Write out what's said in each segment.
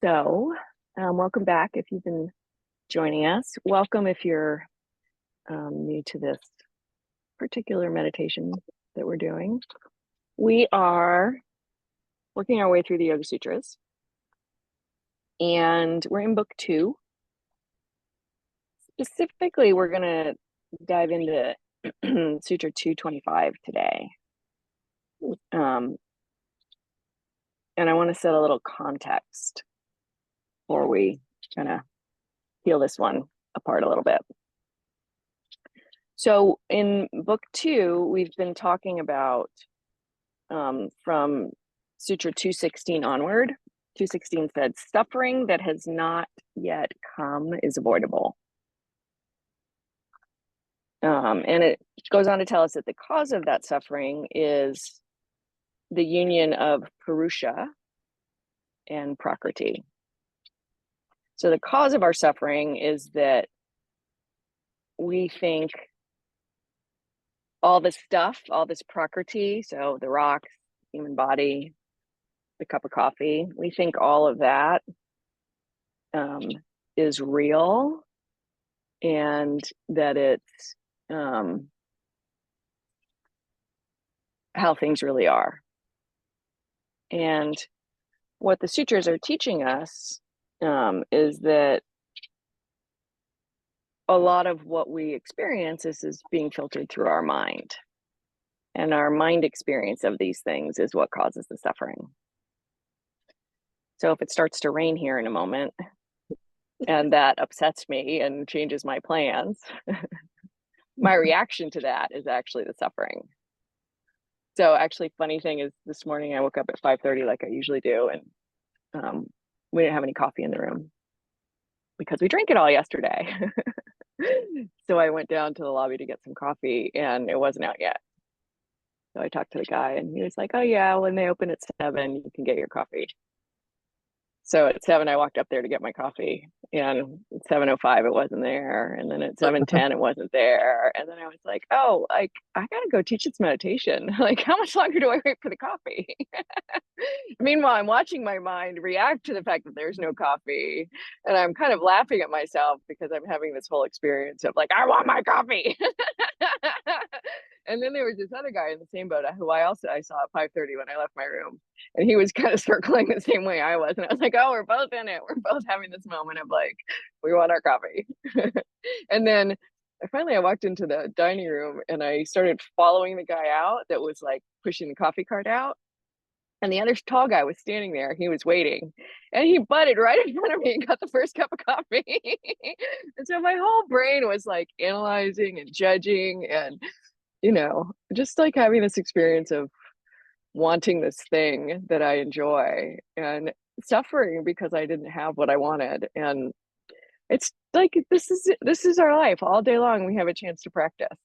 Welcome back if you've been joining us. Welcome if you're new to this particular meditation that we're doing. We are working our way through the Yoga Sutras, and we're in book 2. Specifically, we're going to dive into Sutra 225 today. And I want to set a little context before we kind of peel this one apart a little bit. So in book 2, we've been talking about from Sutra 216 onward. 216 said, suffering that has not yet come is avoidable. And it goes on to tell us that the cause of that suffering is the union of Purusha and Prakriti. So the cause of our suffering is that we think all this stuff, all this Prakriti, so the rocks, human body, the cup of coffee, we think all of that is real and that it's how things really are. And what the sutras are teaching us is that a lot of what we experience is being filtered through our mind. And our mind experience of these things is what causes the suffering. So if it starts to rain here in a moment, and that upsets me and changes my plans, my reaction to that is actually the suffering. So actually, funny thing is, this morning I woke up at 5:30 like I usually do, and we didn't have any coffee in the room because we drank it all yesterday. So I went down to the lobby to get some coffee, and it wasn't out yet. So I talked to the guy, and he was like, "Oh yeah, when they open at 7, you can get your coffee." So at 7, I walked up there to get my coffee, and at 7:05, it wasn't there. And then at 7:10, it wasn't there. And then I was like, oh, like, I gotta go teach this meditation. Like, how much longer do I wait for the coffee? Meanwhile, I'm watching my mind react to the fact that there's no coffee. And I'm kind of laughing at myself because I'm having this whole experience of like, I want my coffee. And then there was this other guy in the same boat who I saw at 5:30 when I left my room. And he was kind of circling the same way I was. And I was like, oh, we're both in it. We're both having this moment of like, we want our coffee. And then I walked into the dining room and I started following the guy out that was like pushing the coffee cart out. And the other tall guy was standing there. He was waiting. And he butted right in front of me and got the first cup of coffee. And so my whole brain was like analyzing and judging and, just like having this experience of wanting this thing that I enjoy and suffering because I didn't have what I wanted. And it's like this is our life. All day long we have a chance to practice.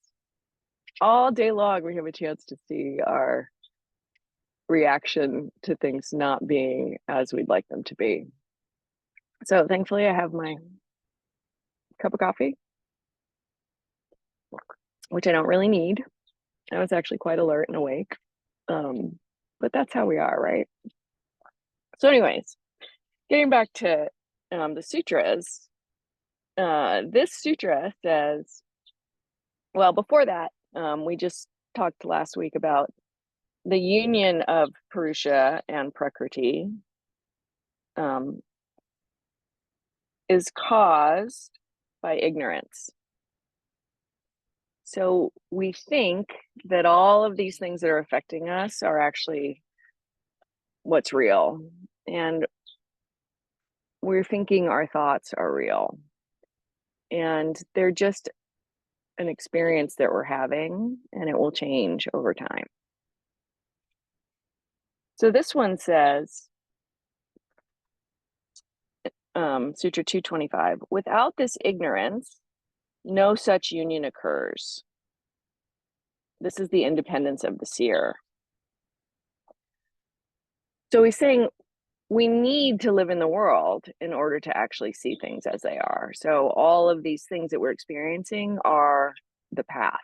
All day long we have a chance to see our reaction to things not being as we'd like them to be. So thankfully I have my cup of coffee, which I don't really need. I was actually quite alert and awake. But that's how we are, right? So anyways, getting back to the sutras, this sutra says, well, before that, we just talked last week about the union of Purusha and Prakriti is caused by ignorance. So we think that all of these things that are affecting us are actually what's real. And we're thinking our thoughts are real. And they're just an experience that we're having, and it will change over time. So this one says, Sutra 225, without this ignorance, no such union occurs. This is the independence of the seer. So he's saying we need to live in the world in order to actually see things as they are. So all of these things that we're experiencing are the path.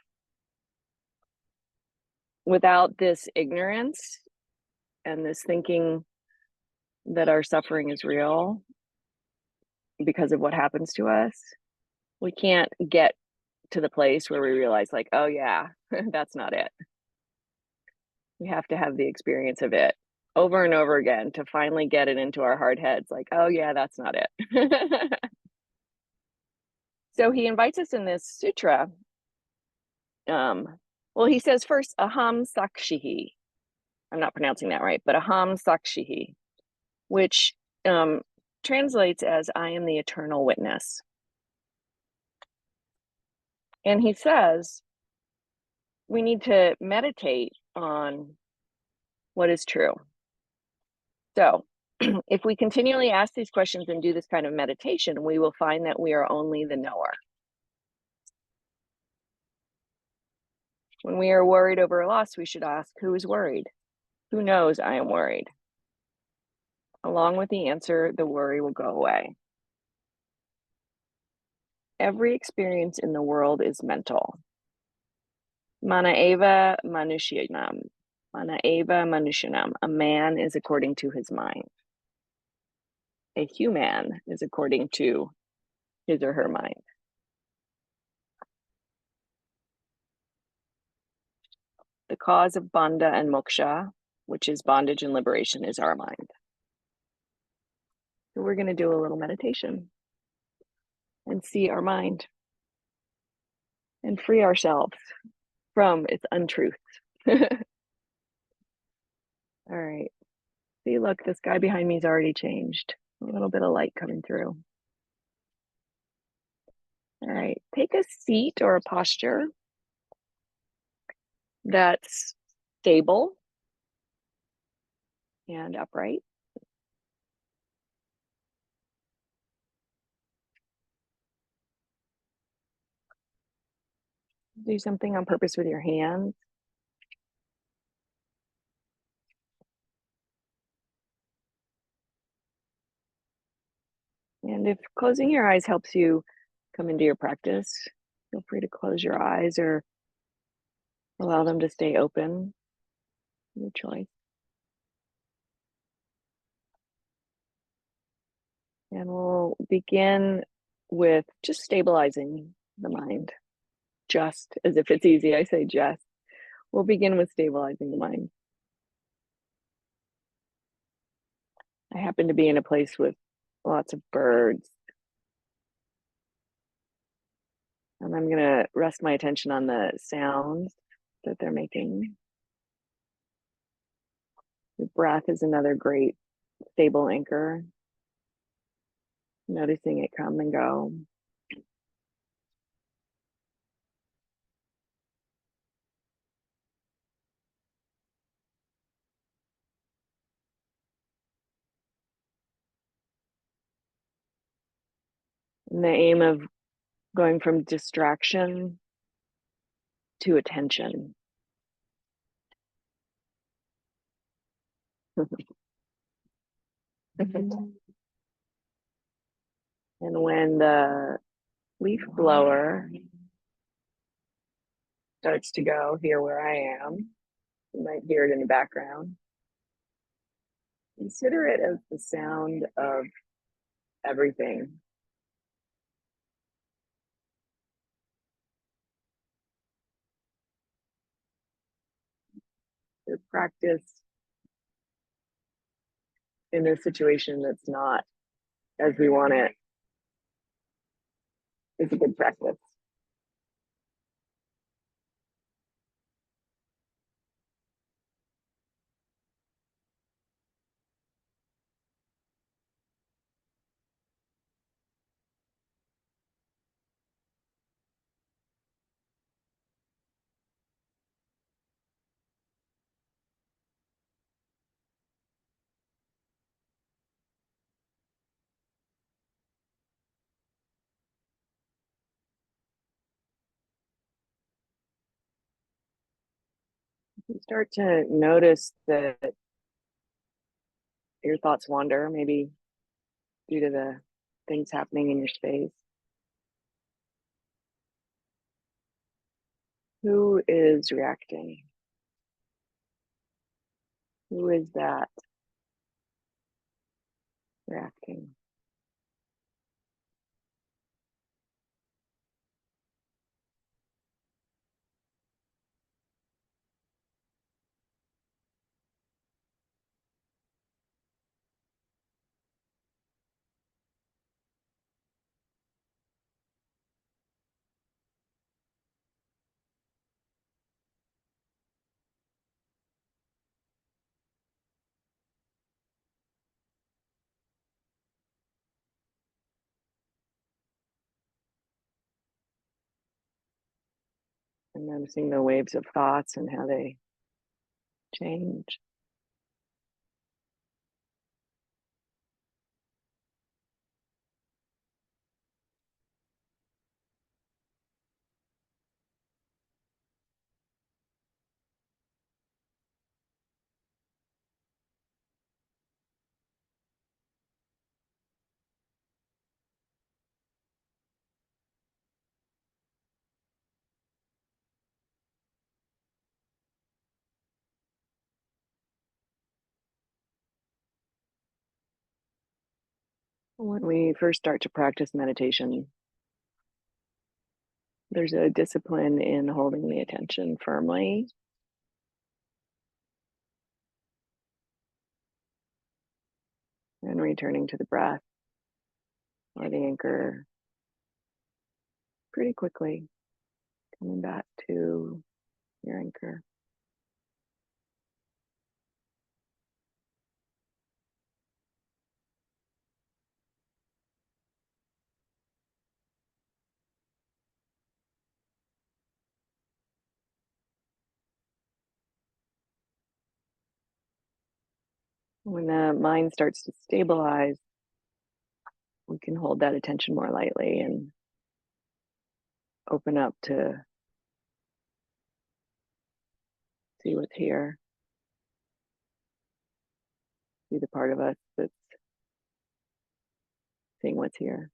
Without this ignorance and this thinking that our suffering is real because of what happens to us, we can't get to the place where we realize, like, oh yeah, that's not it. We have to have the experience of it over and over again to finally get it into our hard heads, like, oh yeah, that's not it. So he invites us in this sutra. Well, he says first, aham sakshihi. I'm not pronouncing that right, but aham sakshihi, which translates as I am the eternal witness. And he says we need to meditate on what is true. So if we continually ask these questions and do this kind of meditation, we will find that we are only the knower. When we are worried over a loss, we should ask, who is worried? Who knows I am worried? Along with the answer, the worry will go away. Every experience in the world is mental. Mana eva manushyanam. Mana eva manushyanam. A man is according to his mind. A human is according to his or her mind. The cause of bandha and moksha, which is bondage and liberation, is our mind. So we're going to do a little meditation and see our mind and free ourselves from its untruth. All right. See, look, the sky behind me is already changed. A little bit of light coming through. All right. Take a seat or a posture that's stable and upright. Do something on purpose with your hands. And if closing your eyes helps you come into your practice, feel free to close your eyes or allow them to stay open, your choice. And we'll begin with just stabilizing the mind. Just as if it's easy, I say just. We'll begin with stabilizing the mind. I happen to be in a place with lots of birds. And I'm going to rest my attention on the sounds that they're making. The breath is another great stable anchor. Noticing it come and go. And the aim of going from distraction to attention. And when the leaf blower starts to go here where I am, you might hear it in the background. Consider it as the sound of everything. The practice in a situation that's not as we want it is a good practice. You start to notice that your thoughts wander, maybe due to the things happening in your space. Who is reacting? Who is that? and noticing the waves of thoughts and how they change. When we first start to practice meditation, there's a discipline in holding the attention firmly and returning to the breath or the anchor pretty quickly, coming back to your anchor. When the mind starts to stabilize, we can hold that attention more lightly and open up to see what's here, see the part of us that's seeing what's here.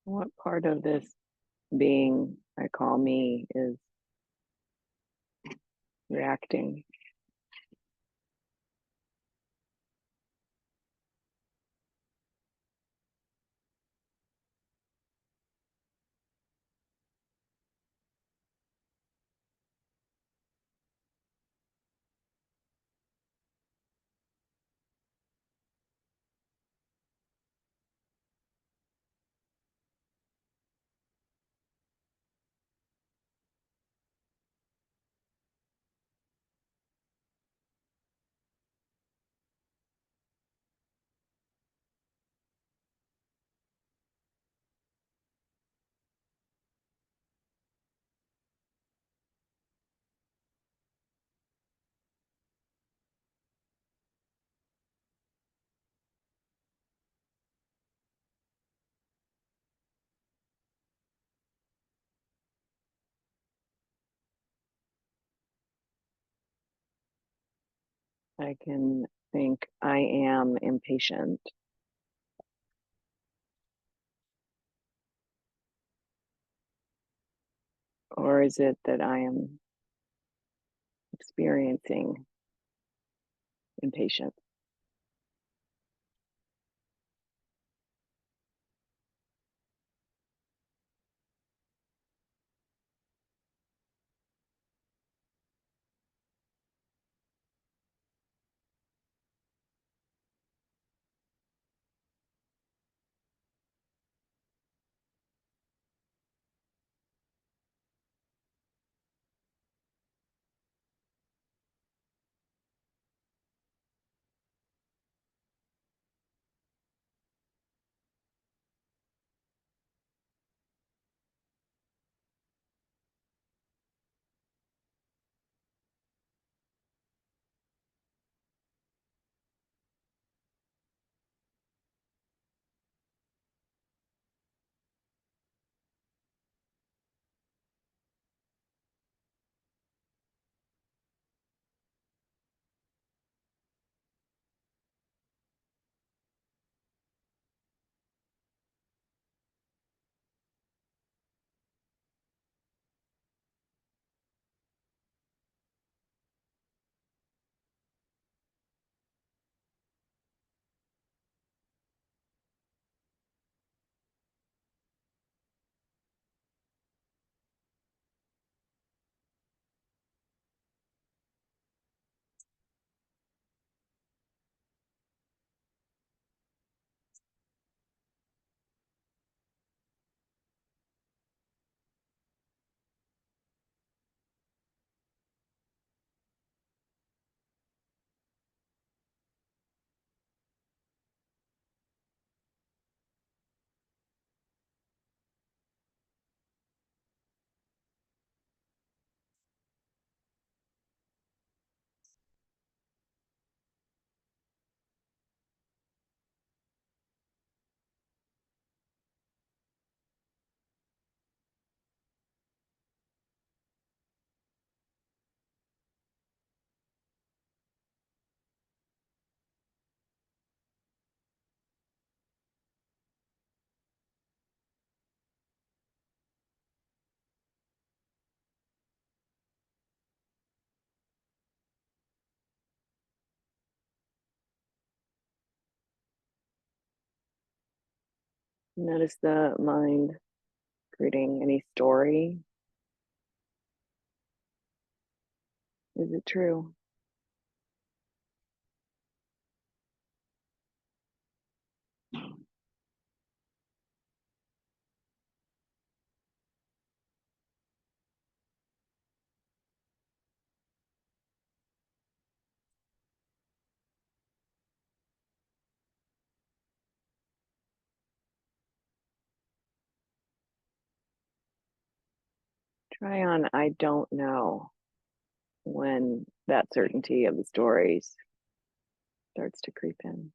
What part of this being I call me is reacting? I can think I am impatient, or is it that I am experiencing impatience? Notice the mind creating any story. Is it true? Try on I don't know when that certainty of the stories starts to creep in.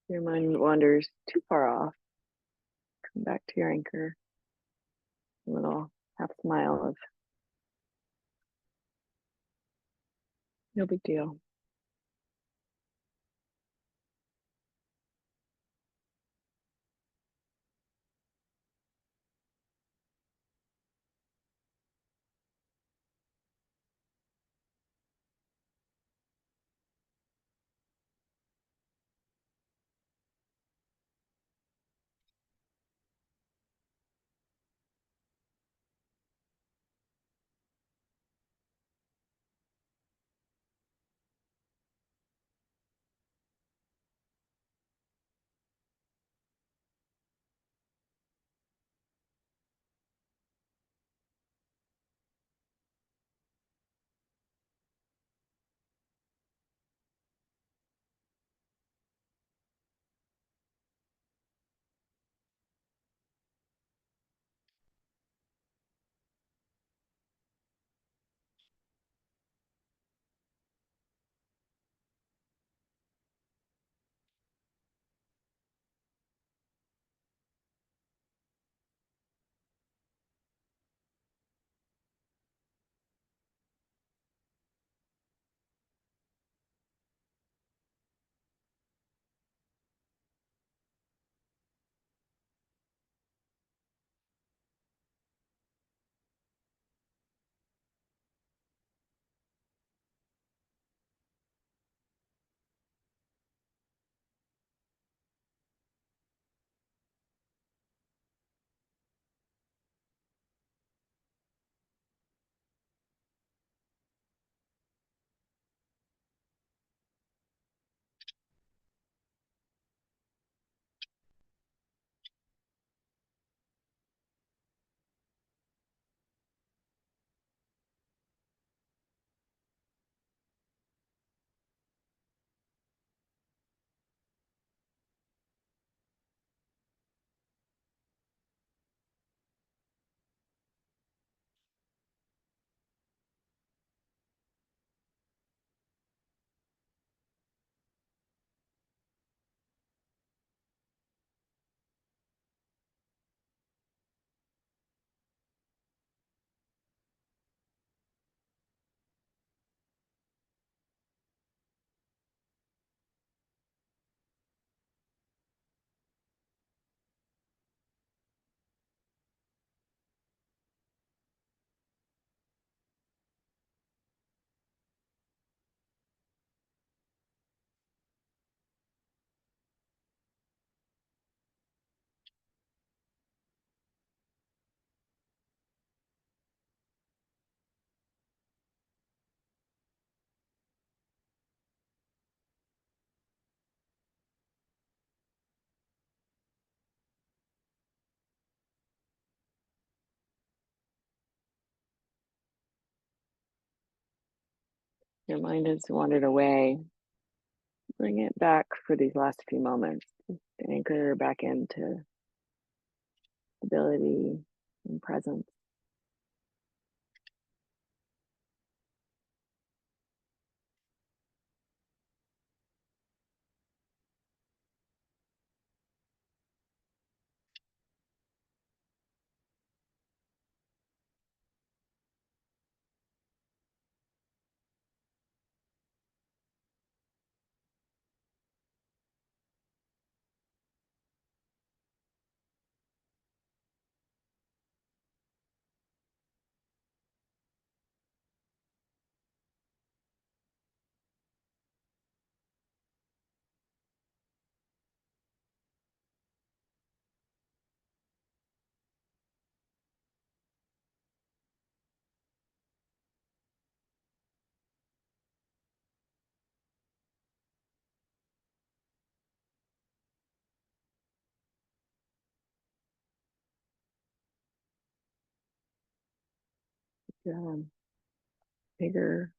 Your mind wanders too far off. Come back to your anchor. A little half smile of no big deal. your mind has wandered away, bring it back for these last few moments to anchor back into stability and presence. Bigger,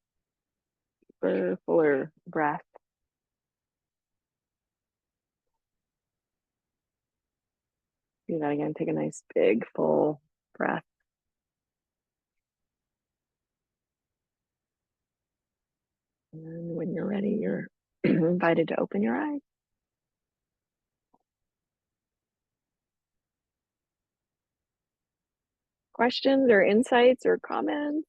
deeper, fuller breath. Do that again. Take a nice big full breath. And when you're ready, you're invited to open your eyes. Questions or insights or comments?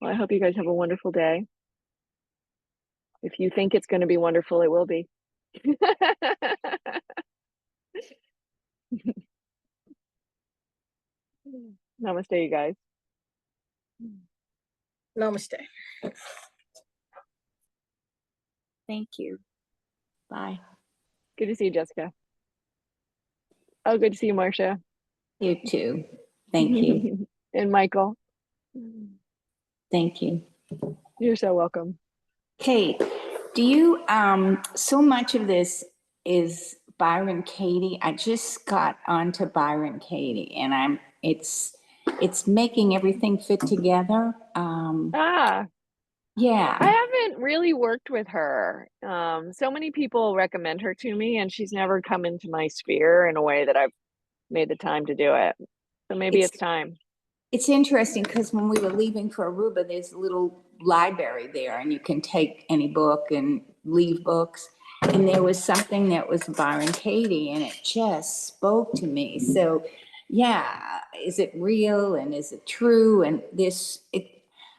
Well, I hope you guys have a wonderful day. If you think it's going to be wonderful, it will be. Namaste, you guys. Namaste. Thank you. Bye. Good to see you, Jessica. Oh, good to see you, Marcia. You too. Thank you. And Michael. Thank you. You're so welcome. Kate, do you, so much of this is Byron Katie. I just got onto Byron Katie and it's making everything fit together. Yeah. I haven't really worked with her. So many people recommend her to me and she's never come into my sphere in a way that I've made the time to do it. So maybe it's time. It's interesting because when we were leaving for Aruba, there's a little library there and you can take any book and leave books. And there was something that was Byron Katie and it just spoke to me. So yeah, is it real and is it true? And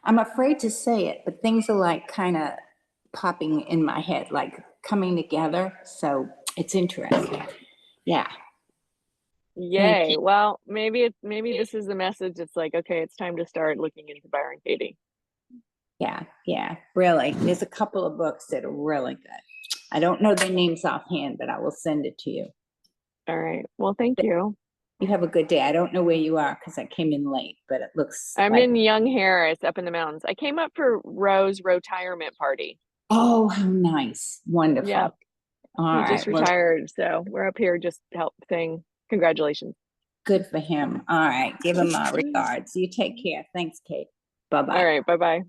I'm afraid to say it, but things are like kind of popping in my head, like coming together. So it's interesting. Yeah. Yay. Well, maybe this is the message. It's like, okay, it's time to start looking into Byron Katie. Yeah, really. There's a couple of books that are really good. I don't know their names offhand, but I will send it to you. All right. Well, thank you. You have a good day. I don't know where you are because I came in late, but it looks I'm in Young Harris up in the mountains. I came up for Rose's retirement party. Oh, how nice. Wonderful. Yeah. All He just retired. So we're up here just saying congratulations. Good for him. All right. Give him our regards. You take care. Thanks, Kate. Bye-bye. All right. Bye-bye.